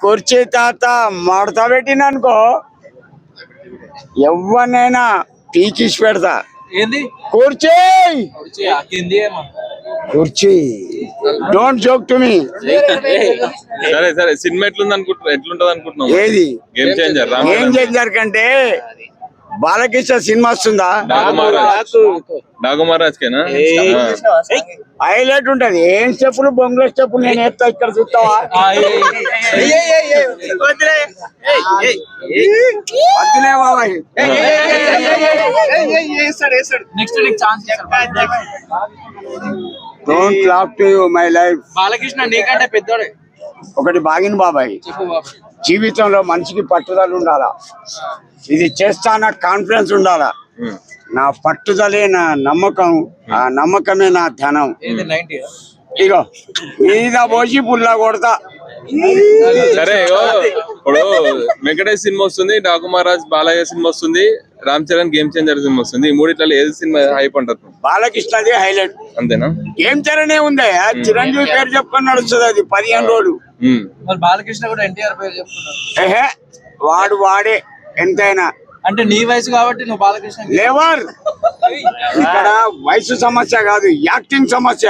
కుర్చీ తాత మడత పెట్టిననుకో ఎవరినైనా పీకిసి పెడతా. ఏంది కుర్చీ కుర్చీ డోంట్ జోక్ టు మీ. సరే సరే సినిమా ఎట్లుంటది అనుకుంటున్నావు? ఏది గేమ్ చేంజర్ ఏం చేంజర్ కంటే బాలకృష్ణ సినిమా వస్తుందా? నాగమహారాజ్ కేనా? హైలైట్ ఉంటది. ఏం స్టెప్పులు బొంగుల స్టెప్పులు నేను వేస్తా, ఇక్కడ చూస్తావా? వద్దులే బాబాయ్. Don't laugh to my life. Balakrishna నీకంటే పెద్దోడే. ఒకటి బాగిన బాబాయ్, జీవితంలో మనిషికి పట్టుదల ఉండాలా. ఇది చేస్తాన కాన్ఫిడెన్స్ ఉండాలా. నా పట్టుదలే నా నమ్మకం, ఆ నమ్మకమే నా ధనం. ఇగో మీద పోసి పుల్లా కొడతా. సరే ఇప్పుడు వెంకటేష్ సినిమా వస్తుంది, డాకుమహారాజ్ బాలయ్య సినిమా వస్తుంది, Ram Charan game changer cinema వస్తుంది. ఈ మూడిట్లలో ఏది సినిమా హైప్ అంటారు? బాలకృష్ణది హైలైట్. అంతేనా? గేమ్ చరణ్ ఉంది, చిరంజీవి పేరు చెప్పుకొని నడుస్తుంది అది 15 రోజులు. బాలకృష్ణ కూడా ఎన్టీఆర్ పేరు చెప్తున్నాడు. ఏహే వాడే ఎంతైనా. అంటే నీ వయసు కాబట్టి నువ్వు బాలకృష్ణ లేవర్. ఇక్కడ వయసు సమస్య కాదు, యాక్టింగ్ సమస్య.